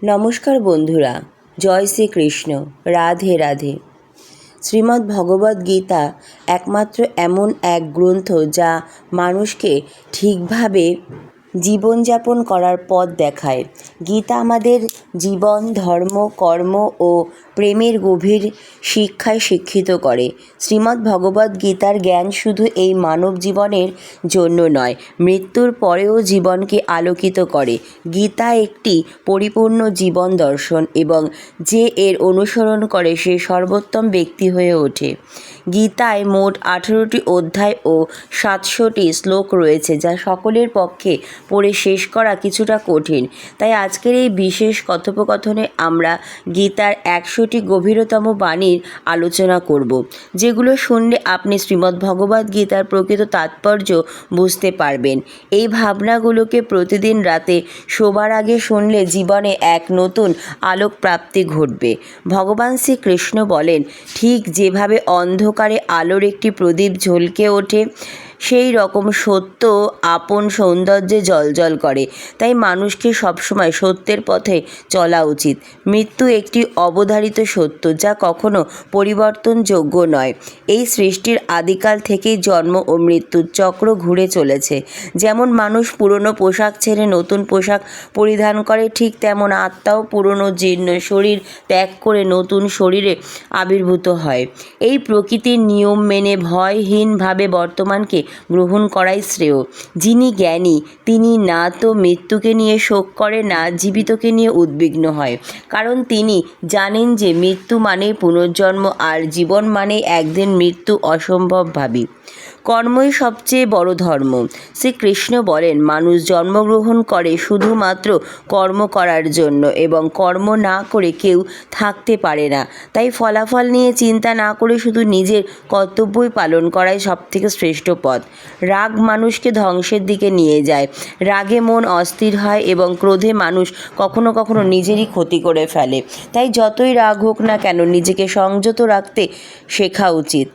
নমস্কার বন্ধুরা, জয় শ্রীকৃষ্ণ। রাধে রাধে। শ্রীমদ্ ভগবদ্ গীতা একমাত্র এমন এক গ্রন্থ যা মানুষকে ঠিকভাবে জীবনযাপন করার পথ দেখায়। গীতা আমাদের জীবন, ধর্ম, কর্ম ও প্রেমের গভীর শিক্ষায় শিক্ষিত করে। শ্রীমদ্ ভগবদ্ গীতার জ্ঞান শুধু এই মানব জীবনের জন্য নয়, মৃত্যুর পরেও জীবনকে আলোকিত করে। গীতা একটি পরিপূর্ণ জীবন দর্শন এবং যে এর অনুসরণ করে সে সর্বোত্তম ব্যক্তি হয়ে ওঠে। গীতায় মোট 18টি অধ্যায় ও 700টি শ্লোক রয়েছে, যা সকলের পক্ষে পড়ে শেষ করা কিছুটা কঠিন। তাই আজকের এই বিশেষ কথোপকথনে আমরা গীতার 100টি গভীরতম বাণীর আলোচনা করব, যেগুলো শুনলে আপনি শ্রীমদ্ ভগবদ্ গীতার প্রকৃত তাৎপর্য বুঝতে পারবেন। এই ভাবনাগুলোকে প্রতিদিন রাতে শোবার আগে শুনলে জীবনে এক নতুন আলোক প্রাপ্তি ঘটবে। ভগবান শ্রীকৃষ্ণ বলেন, ঠিক যেভাবে অন্ধকারে আলোর একটি প্রদীপ ঝলকে ওঠে, সেই রকম সত্য আপন সৌন্দর্যে জ্বলজ্বল করে। তাই মানুষকে সবসময় সত্যের পথে চলা উচিত। মৃত্যু একটি অবধারিত সত্য, যা কখনো পরিবর্তনযোগ্য নয়। এই সৃষ্টির আদিকাল থেকেই জন্ম ও মৃত্যুর চক্র ঘুরে চলেছে। যেমন মানুষ পুরনো পোশাক ছেড়ে নতুন পোশাক পরিধান করে, ঠিক তেমন আত্মাও পুরনো জীর্ণ শরীর ত্যাগ করে নতুন শরীরে আবির্ভূত হয়। এই প্রকৃতির নিয়ম মেনে ভয়হীনভাবে বর্তমানকে গ্রহণ করাই শ্রেয়। যিনি জ্ঞানী তিনি না তো মৃত্যুকে নিয়ে শোক করে, না জীবিতকে নিয়ে উদ্বিগ্ন হয়, কারণ তিনি জানেন যে মৃত্যু মানেই পুনর্জন্ম আর জীবন মানেই একদিন মৃত্যু অসম্ভবভাবী। কর্মই সবচেয়ে বড় ধর্ম। শ্রীকৃষ্ণ বলেন, মানুষ জন্মগ্রহণ করে শুধুমাত্র কর্ম করার জন্য এবং কর্ম না করে কেউ থাকতে পারে না। তাই ফলাফল নিয়ে চিন্তা না করে শুধু নিজের কর্তব্যই পালন করাই সবথেকে শ্রেষ্ঠ পথ। রাগ মানুষকে ধ্বংসের দিকে নিয়ে যায়। রাগে মন অস্থির হয় এবং ক্রোধে মানুষ কখনো কখনো নিজেরই ক্ষতি করে ফেলে। তাই যতই রাগ হোক না কেন, নিজেকে সংযত রাখতে শেখা উচিত।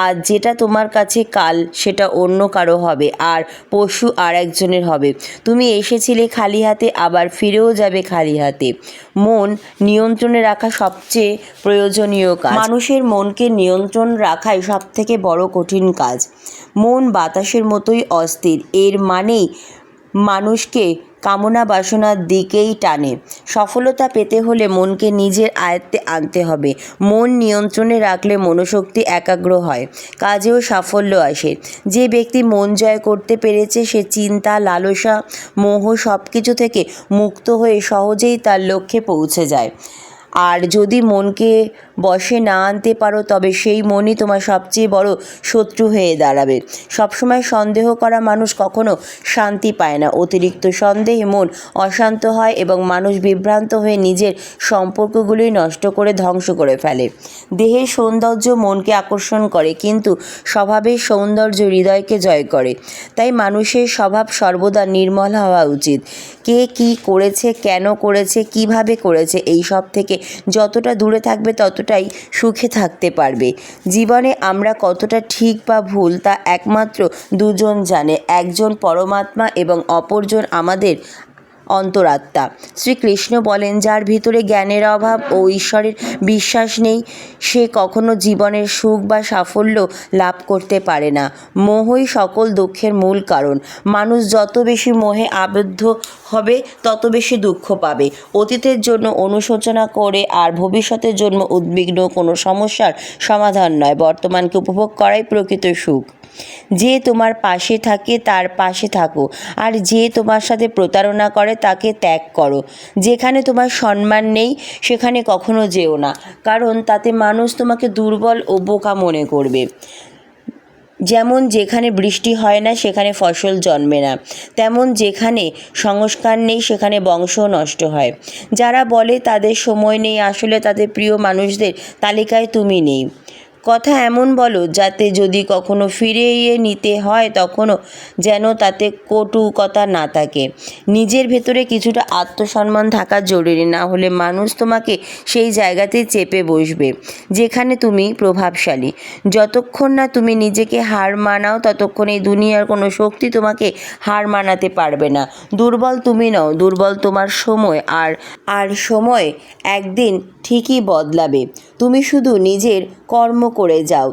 আজ যেটা তোমার কাছে কাল সেটা অন্য কারো হবে, আর পশু আর একজনের হবে। তুমি এসেছিলে খালি হাতে, আবার ফিরেও যাবে খালি হাতে। মন নিয়ন্ত্রণে রাখা সবচেয়ে প্রয়োজনীয় কাজ। মানুষের মনকে নিয়ন্ত্রণ রাখাই সবথেকে বড় কঠিন কাজ। মন বাতাসের মতোই অস্থির, এর মানেই মানুষকে কামনা বাসনার দিকেই টানে। সফলতা পেতে হলে মনকে নিজের আয়ত্তে আনতে হবে। মন নিয়ন্ত্রণে রাখলে মনোশক্তি একাগ্র হয়, কাজেও সাফল্য আসে। যে ব্যক্তি মন জয় করতে পেরেছে সে চিন্তা, লালসা, মোহ সব কিছু থেকে মুক্ত হয়ে সহজেই তার লক্ষ্যে পৌঁছে যায়। আর যদি মনকে বশে না আনতে পারো, তবে সেই মনই তোমার সবচেয়ে বড় শত্রু হয়ে দাঁড়াবে। সবসময় সন্দেহ করা মানুষ কখনো শান্তি পায় না। অতিরিক্ত সন্দেহে মন অশান্ত হয় এবং মানুষ বিভ্রান্ত হয়ে নিজের সম্পর্কগুলি নষ্ট করে ধ্বংস করে ফেলে। দেহের সৌন্দর্য মনকে আকর্ষণ করে, কিন্তু স্বভাবের সৌন্দর্য হৃদয়কে জয় করে। তাই মানুষের স্বভাব সর্বদা নির্মল হওয়া উচিত। কে কী করেছে, কেন করেছে, কিভাবে করেছে, এই সব থেকে যতটা দূরে থাকবে ততটাই সুখে থাকতে পারবে। জীবনে আমরা কতটা ঠিক বা ভুল তা একমাত্র দুজন জানে, একজন পরমাত্মা এবং অপরজন আমাদের অন্তরাত্মা। শ্রীকৃষ্ণ বলেন, যার ভিতরে জ্ঞানের অভাব ও ঈশ্বরের বিশ্বাস নেই, সে কখনো জীবনের সুখ বা সাফল্য লাভ করতে পারে না। মোহই সকল দুঃখের মূল কারণ। মানুষ যত বেশি মোহে আবদ্ধ হবে তত বেশি দুঃখ পাবে। অতীতের জন্য অনুশোচনা করে আর ভবিষ্যতের জন্য উদ্বিগ্ন কোনো সমস্যার সমাধান নয়। বর্তমানকে উপভোগ করাই প্রকৃত সুখ। যে তোমার পাশে থাকে তার পাশে থাকো, আর যে তোমার সাথে প্রতারণা করে তাকে ত্যাগ করো। যেখানে তোমার সম্মান নেই সেখানে কখনো যেও না, কারণ তাতে মানুষ তোমাকে দুর্বল ও বোকা মনে করবে। যেমন যেখানে বৃষ্টি হয় না সেখানে ফসল জন্মে না, তেমন যেখানে সংস্কার নেই সেখানে বংশ নষ্ট হয়। যারা বলে তাদের সময় নেই, আসলে তাদের প্রিয় মানুষদের তালিকায় তুমি নেই। কথা এমন বলো যাতে যদি কখনো ফিরিয়ে নিতে হয় তখনও যেন তাতে কটু কথা না থাকে। নিজের ভেতরে কিছুটা আত্মসম্মান থাকা জরুরি, না হলে মানুষ তোমাকে সেই জায়গাতেই চেপে বসবে যেখানে তুমি প্রভাবশালী। যতক্ষণ না তুমি নিজেকে হার মানাও ততক্ষণ এই দুনিয়ার কোনো শক্তি তোমাকে হার মানাতে পারবে না। দুর্বল তুমি নও, দুর্বল তোমার সময়। আর সময় একদিন ঠিকই বদলাবে। তুমি শুধু নিজের কর্ম করে যাও।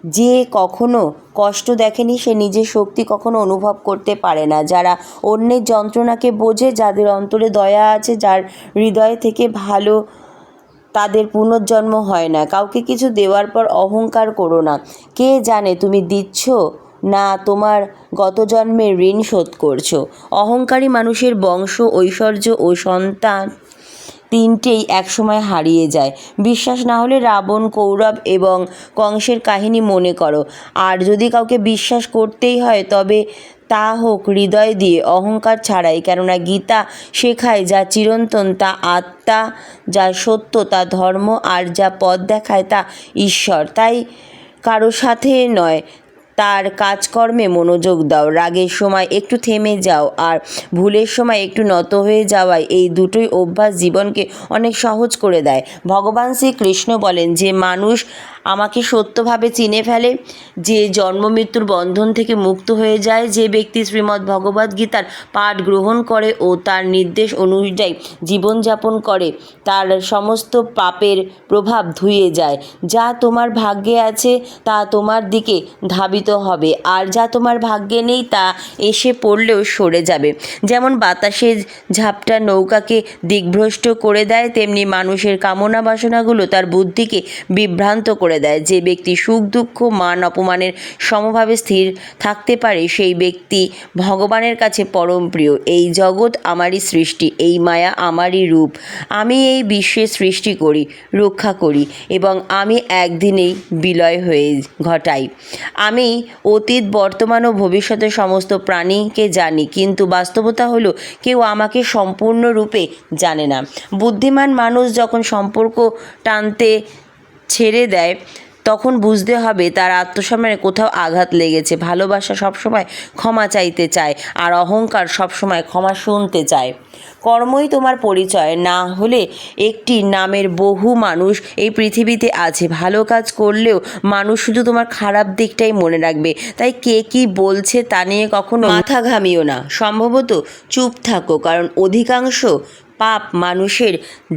যে কখনো কষ্ট দেখেনি সে নিজের শক্তি কখনো অনুভব করতে পারে না। যারা অন্যের যন্ত্রণাকে বোঝে, যাদের অন্তরে দয়া আছে, যার হৃদয় থেকে ভালো, তাদের পুনর্জন্ম হয় না। কাউকে কিছু দেওয়ার পর অহংকার করো না। কে জানে তুমি দিচ্ছ না তোমার গত জন্মের ঋণ শোধ করছো। অহংকারী মানুষের বংশ, ঐশ্বর্য ও সন্তান তিনটেই একসময় হারিয়ে যায়। বিশ্বাস না হলে রাবণ, কৌরব এবং কংসের কাহিনী মনে করো। আর যদি কাউকে বিশ্বাস করতেই হয় তবে তা হোক হৃদয় দিয়ে, অহংকার ছাড়াই। কেননা গীতা শেখায় যা চিরন্তন তা আত্মা, যা সত্য তা ধর্ম, আর যা পথ দেখায় তা ঈশ্বর। তাই কারো সাথে নয়, তার কাজকর্মে মনোযোগ দাও। রাগের সময় একটু থেমে যাও, আর ভুলের সময় একটু নত হয়ে যাওয়াই, এই দুটোই অভ্যাস জীবনকে অনেক সহজ করে দেয়। ভগবান শ্রীকৃষ্ণ বলেন যে মানুষ আমাকে সত্যভাবে চিনে ফেলে, যে জন্ম মৃত্যুর বন্ধন থেকে মুক্ত হয়ে যায়, যে ব্যক্তি শ্রীমদ্ ভগবদ্গীতার পাঠ গ্রহণ করে ও তার নির্দেশ অনুযায়ী জীবনযাপন করে, তার সমস্ত পাপের প্রভাব ধুয়ে যায়। যা তোমার ভাগ্যে আছে তা তোমার দিকে ধাবিত হবে, আর যা তোমার ভাগ্যে নেই তা এসে পড়লেও সরে যাবে। যেমন বাতাসের ঝাপটা নৌকাকে দিকভ্রষ্ট করে দেয়, তেমনি মানুষের কামনা বাসনাগুলো তার বুদ্ধিকে বিভ্রান্ত করে দেয়। যে ব্যক্তি সুখ দুঃখ মান অপমানের সমভাবে স্থির থাকতে পারে সেই ব্যক্তি ভগবানের কাছে পরম প্রিয়। এই জগৎ আমারই সৃষ্টি, এই মায়া আমারই রূপ। আমি এই বিশ্বের সৃষ্টি করি, রক্ষা করি এবং আমি একদিনেই বিলয় হয়ে ঘটাই। আমি অতীত, বর্তমান ও ভবিষ্যতের সমস্ত প্রাণীকে জানি, কিন্তু বাস্তবতা হলো কেউ আমাকে সম্পূর্ণরূপে জানে না। বুদ্ধিমান মানুষ যখন সম্পর্ক টানতে ছেড়ে দেয় তখন বুঝতে হবে তার আত্মসম্মানে কোথাও আঘাত লেগেছে। ভালোবাসা সবসময় ক্ষমা চাইতে চায়, আর অহংকার সবসময় ক্ষমা শুনতে চায়। কর্মই তোমার পরিচয় না হলে একটি নামের বহু মানুষ এই পৃথিবীতে আছে। ভালো কাজ করলেও মানুষ শুধু তোমার খারাপ দিকটাই মনে রাখবে। তাই কে কী বলছে তা নিয়ে কখনো মাথা ঘামিও না। সম্ভবত চুপ থাকো, কারণ অধিকাংশ পাপ মানুষের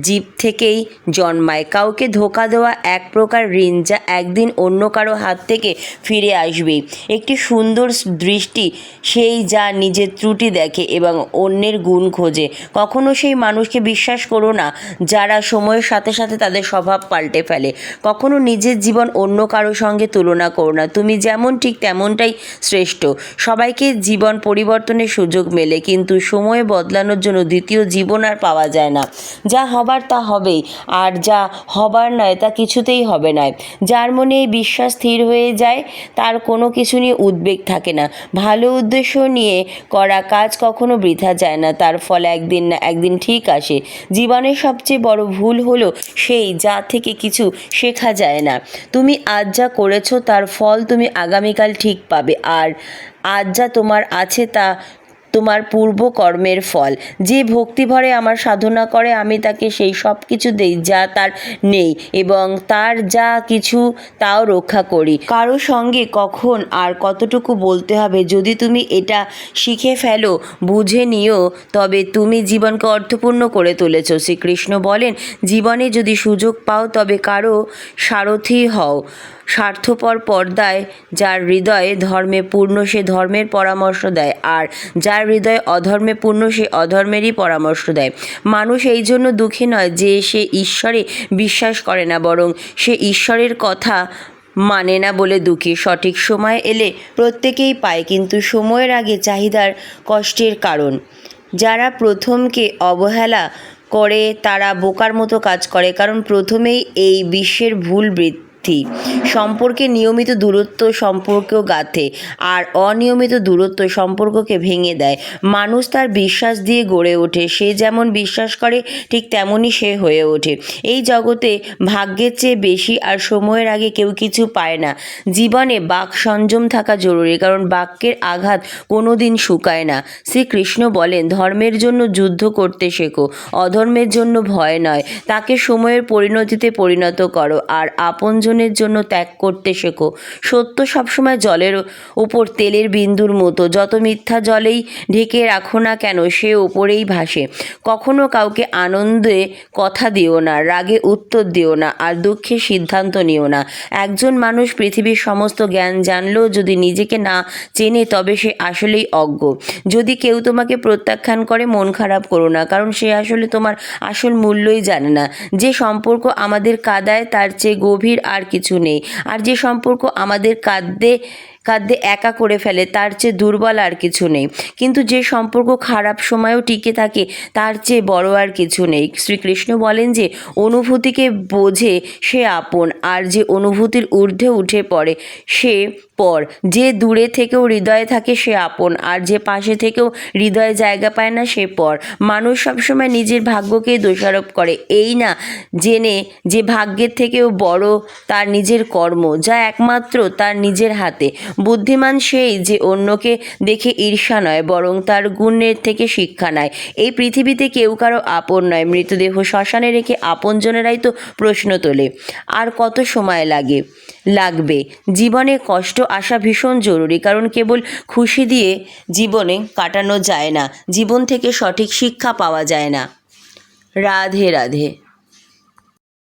জীব থেকেই জন্মায়। কাউকে ধোঁকা দেওয়া এক প্রকার ঋণ, যা একদিন অন্য কারো হাত থেকে ফিরে আসবেই। একটি সুন্দর দৃষ্টি সেই যা নিজের ত্রুটি দেখে এবং অন্যের গুণ খোঁজে। কখনো সেই মানুষকে বিশ্বাস করো না যারা সময়ের সাথে সাথে তাদের স্বভাব পাল্টে ফেলে। কখনো নিজের জীবন অন্য কারো সঙ্গে তুলনা করো না। তুমি যেমন ঠিক তেমনটাই শ্রেষ্ঠ। সবাইকে জীবন পরিবর্তনের সুযোগ মেলে, কিন্তু সময় বদলানোর জন্য দ্বিতীয় জীবন আর পাওয়া যায় না। যা হবার তা হবেই, আর যা হবার নয় তা কিছুতেই হবে না। যার মনে এই বিশ্বাস স্থির হয়ে যায় তার কোনো কিছু নিয়ে উদ্বেগ থাকে না। ভালো উদ্দেশ্য নিয়ে করা কাজ কখনো বৃথা যায় না, তার ফল একদিন না একদিন ঠিক আসে। জীবনের সবচেয়ে বড় ভুল হলো সেই যা থেকে কিছু শেখা যায় না। তুমি আজ যা করেছো তার ফল তুমি আগামীকাল ঠিক পাবে, আর আজ যা তোমার আছে তা তোমার পূর্ব কর্মের ফল। যে ভক্তিভরে আমার সাধনা করে আমি তাকে সেই সব কিছু দেই যা তার নেই, এবং তার যা কিছু তাও রক্ষা করি। কারো সঙ্গে কখন আর কতটুকু বলতে হবে যদি তুমি এটা শিখে ফেলো, বুঝে নিও, তবে তুমি জীবনকে অর্থপূর্ণ করে তুলেছ। শ্রীকৃষ্ণ বলেন, জীবনে যদি সুযোগ পাও তবে কারো সারথি হও। স্বার্থপর পর্দায় যার হৃদয় ধর্মে পূর্ণ সে ধর্মের পরামর্শ দেয়, আর যার হৃদয় অধর্মে পূর্ণ সে অধর্মেরই পরামর্শ দেয়। মানুষ এই জন্য দুঃখী নয় যে সে ঈশ্বরে বিশ্বাস করে না, বরং সে ঈশ্বরের কথা মানে না বলে দুঃখী। সঠিক সময় এলে প্রত্যেকেই পায়, কিন্তু সময়ের আগে চাহিদার কষ্টের কারণ। যারা প্রথমকে অবহেলা করে তারা বোকার মতো কাজ করে, কারণ প্রথমেই এই বিশ্বের ভুল ভিত্তি। সম্পর্কে নিয়মিত দূরত্ব সম্পর্কেও গাঁথে, আর অনিয়মিত দূরত্ব সম্পর্ককে ভেঙে দেয়। মানুষ তার বিশ্বাস দিয়ে গড়ে ওঠে, সে যেমন বিশ্বাস করে ঠিক তেমনই সে হয়ে ওঠে। এই জগতে ভাগ্যের চেয়ে বেশি আর সময়ের আগে কেউ কিছু পায় না। জীবনে বাক সংযম থাকা জরুরি, কারণ বাক্যের আঘাত কোনো দিন শুকায় না। শ্রীকৃষ্ণ বলেন, ধর্মের জন্য যুদ্ধ করতে শেখো, অধর্মের জন্য ভয় নয়। তাকে সময়ের পরিণতিতে পরিণত করো, আর আপনজনের জন্য ত্যাগ করতে শেখো। সত্য সবসময় জলের ওপর তেলের বিন্দুর মতো, যত মিথ্যা জলেই ঢেকে রাখো না কেন সে ওপরেই ভাসে। কখনো কাউকে আনন্দে কথা দিও না, রাগে উত্তর দিও না, আর দুঃখে সিদ্ধান্ত নিও না। একজন মানুষ পৃথিবীর সমস্ত জ্ঞান জানলেও যদি নিজেকে না চেনে তবে সে আসলেই অজ্ঞ। যদি কেউ তোমাকে প্রত্যাখ্যান করে মন খারাপ করো না, কারণ সে আসলে তোমার আসল মূল্যই জানে না। যে সম্পর্ক আমাদের কাঁদায় তার চেয়ে গভীর আর কিছু নেই, আর যে সম্পর্ক আমাদের কাঁদতে একা করে ফেলে তার চেয়ে দুর্বল আর কিছু নেই। কিন্তু যে সম্পর্ক খারাপ সময়েও টিকে থাকে তার চেয়ে বড় আর কিছু নেই। শ্রীকৃষ্ণ বলেন যে অনুভূতিকে বোঝে সে আপন, আর যে অনুভূতির ঊর্ধ্বে উঠে পড়ে সে পর। যে দূরে থেকেও হৃদয়ে থাকে সে আপন, আর যে পাশে থেকেও হৃদয়ে জায়গা পায় না সে পর। মানুষ সবসময় নিজের ভাগ্যকেই দোষারোপ করে, এই না জেনে যে ভাগ্যের থেকেও বড় তার নিজের কর্ম, যা একমাত্র তার নিজের হাতে। বুদ্ধিমান সেই যে অন্যকে দেখে ঈর্ষা নয়, বরং তার গুণের থেকে শিক্ষা নেয়। এই পৃথিবীতে কেউ কারো আপন নয়। মৃতদেহ শ্মশানে রেখে আপনজনেরাই তো প্রশ্ন তোলে। আর কত সময় লাগবে? জীবনে কষ্ট আসা ভীষণ জরুরি, কারণ কেবল খুশি দিয়ে জীবনে কাটানো যায় না, জীবন থেকে সঠিক শিক্ষা পাওয়া যায় না। রাধে রাধে।